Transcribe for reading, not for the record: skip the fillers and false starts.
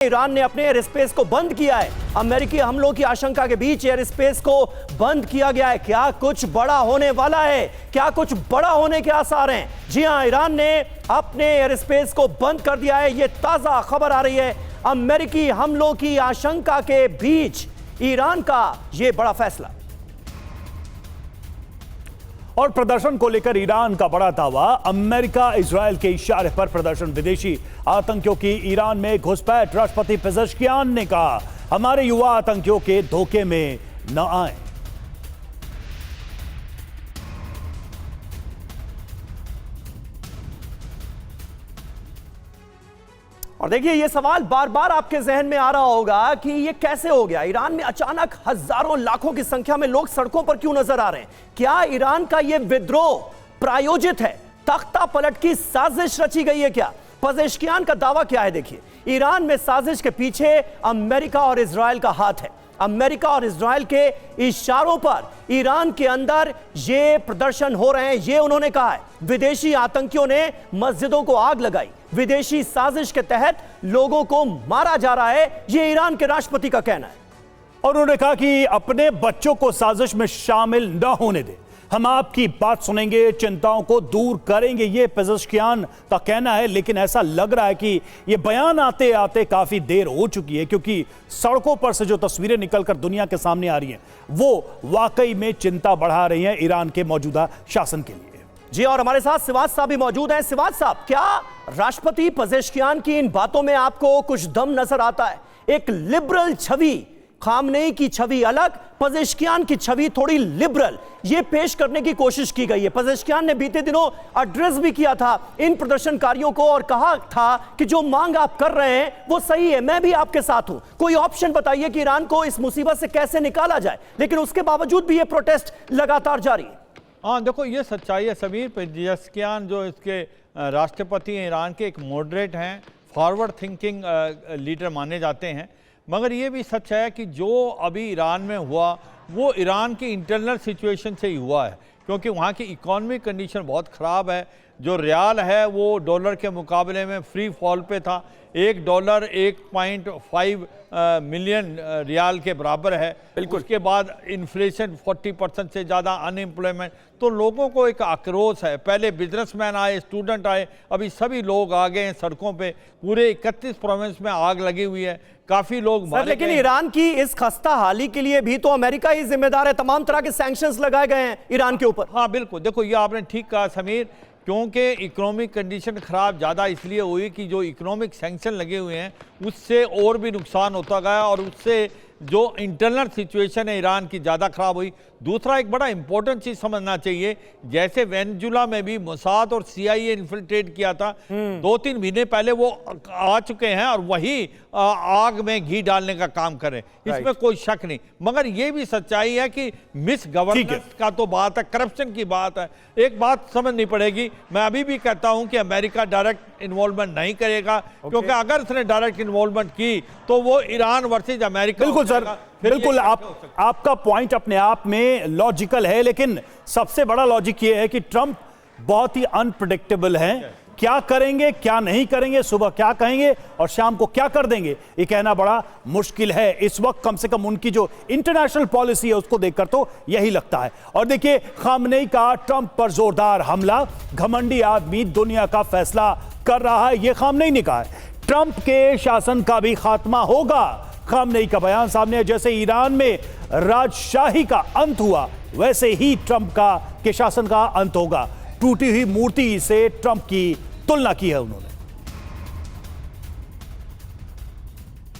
Iran ने अपने air space को बंद किया है। अमेरिकी हमलों की आशंका के बीच एयर स्पेस को बंद किया गया है। क्या कुछ बड़ा होने वाला है? क्या कुछ बड़ा होने के आसार हैं? जी हां, ईरान ने अपने एयर स्पेस को बंद कर दिया है। यह ताजा खबर आ रही है। अमेरिकी हमलों की आशंका के बीच ईरान का यह बड़ा फैसला और प्रदर्शन को लेकर ईरान का बड़ा दावा। अमेरिका इजरायल के इशारे पर प्रदर्शन। विदेशी आतंकियों की ईरान में घुसपैठ। राष्ट्रपति पेजेश्कियान ने कहा, हमारे युवा आतंकियों के धोखे में न आए। और देखिए, यह सवाल बार बार आपके जहन में आ रहा होगा कि यह कैसे हो गया। ईरान में अचानक हजारों लाखों की संख्या में लोग सड़कों पर क्यों नजर आ रहे हैं? क्या ईरान का यह विद्रोह प्रायोजित है? तख्ता पलट की साजिश रची गई है क्या? पेजेश्कियान का दावा क्या है? देखिए, ईरान में साजिश के पीछे अमेरिका और इजरायल का हाथ है। अमेरिका और इजरायल के इशारों पर ईरान के अंदर ये प्रदर्शन हो रहे हैं। ये उन्होंने कहा है। विदेशी आतंकियों ने मस्जिदों को आग लगाई। विदेशी साजिश के तहत लोगों को मारा जा रहा है, ये ईरान के राष्ट्रपति का कहना है। और उन्होंने कहा कि अपने बच्चों को साजिश में शामिल न होने दें। हम आपकी बात सुनेंगे, चिंताओं को दूर करेंगे, ये पेजेश्कियान का कहना है। लेकिन ऐसा लग रहा है कि ये बयान आते आते काफी देर हो चुकी है, क्योंकि सड़कों पर से जो तस्वीरें निकलकर दुनिया के सामने आ रही हैं वो वाकई में चिंता बढ़ा रही हैं ईरान के मौजूदा शासन के लिए। जी, और हमारे साथ सिवाज साहब भी मौजूद हैं। सिवाज साहब, क्या राष्ट्रपति पेजेश्कियान की इन बातों में आपको कुछ दम नजर आता है? एक लिबरल छवि, खामनेई की छवि अलग, पेजेश्कियान की छवि थोड़ी लिबरल, ये पेश करने की कोशिश की गई है। पेजेश्कियान ने बीते दिनों एड्रेस भी किया था इन प्रदर्शनकारियों को और कहा था कि जो मांग आप कर रहे हैं वो सही है, मैं भी आपके साथ हूं। कोई ऑप्शन बताइए कि ईरान को इस मुसीबत से कैसे निकाला जाए। लेकिन उसके बावजूद भी ये प्रोटेस्ट लगातार जारी है। हाँ, देखो, ये सच्चाई है समीर। पेजेश्कियान जो इसके राष्ट्रपति हैं ईरान के, एक मॉडरेट हैं, फॉरवर्ड थिंकिंग लीडर माने जाते हैं। मगर ये भी सच है कि जो अभी ईरान में हुआ वो ईरान की इंटरनल सिचुएशन से ही हुआ है, क्योंकि वहाँ की इकॉनमिक कंडीशन बहुत ख़राब है। जो रियाल है वो डॉलर के मुकाबले में फ्री फॉल पे था। $1 1.5 मिलियन रियाल के बराबर है। उसके बाद इन्फ्लेशन 40% से ज़्यादा, अनएम्प्लॉयमेंट। तो लोगों को एक आक्रोश है। पहले बिजनेसमैन आए, स्टूडेंट आए, अभी सभी लोग आ गए हैं सड़कों पे। पूरे 31 प्रोविंस में आग लगी हुई है, काफ़ी लोग मारे गए। लेकिन ईरान की इस खस्ता हाली के लिए भी तो अमेरिका ही जिम्मेदार है। तमाम तरह के सैंक्शंस लगाए गए हैं ईरान के ऊपर। हाँ बिल्कुल, देखो ये आपने ठीक कहा समीर, क्योंकि इकोनॉमिक कंडीशन ख़राब ज़्यादा इसलिए हुई कि जो इकोनॉमिक सैंक्शन लगे हुए हैं उससे और भी नुकसान होता गया और उससे जो इंटरनल सिचुएशन है ईरान की ज़्यादा ख़राब हुई। दूसरा, एक बड़ा इंपॉर्टेंट चीज़ समझना चाहिए, जैसे वेनेजुला में भी मोसाद और CIA इन्फिल्ट्रेट किया था 2-3 महीने पहले, वो आ चुके हैं और वही आग में घी डालने का काम करें, इसमें कोई शक नहीं। मगर ये भी सच्चाई है कि मिस गवर्नेंस का तो बात है, करप्शन की बात है। एक बात समझनी पड़ेगी, मैं अभी भी कहता हूं कि अमेरिका डायरेक्ट इन्वॉल्वमेंट नहीं करेगा, क्योंकि अगर उसने डायरेक्ट इन्वॉल्वमेंट की तो वो ईरान वर्सेज अमेरिका। बिल्कुल सर, बिल्कुल। आपका पॉइंट अपने आप में लॉजिकल है, लेकिन सबसे बड़ा लॉजिक ये है कि ट्रंप बहुत ही अनप्रेडिक्टेबल हैं। क्या करेंगे, क्या नहीं करेंगे, सुबह क्या कहेंगे और शाम को क्या कर देंगे, ये कहना बड़ा मुश्किल है इस वक्त। कम से कम उनकी जो इंटरनेशनल पॉलिसी है उसको देखकर तो यही लगता है। और देखिए, खामनेई का ट्रंप पर जोरदार हमला। घमंडी आदमी दुनिया का फैसला कर रहा है, यह खामनेई ने कहा है। ट्रंप के शासन का भी खात्मा होगा, खामनेई का बयान सामने है। जैसे ईरान में राजशाही का अंत हुआ, वैसे ही ट्रंप के शासन का अंत होगा। टूटी हुई मूर्ति से ट्रंप की तुलना की है उन्होंने।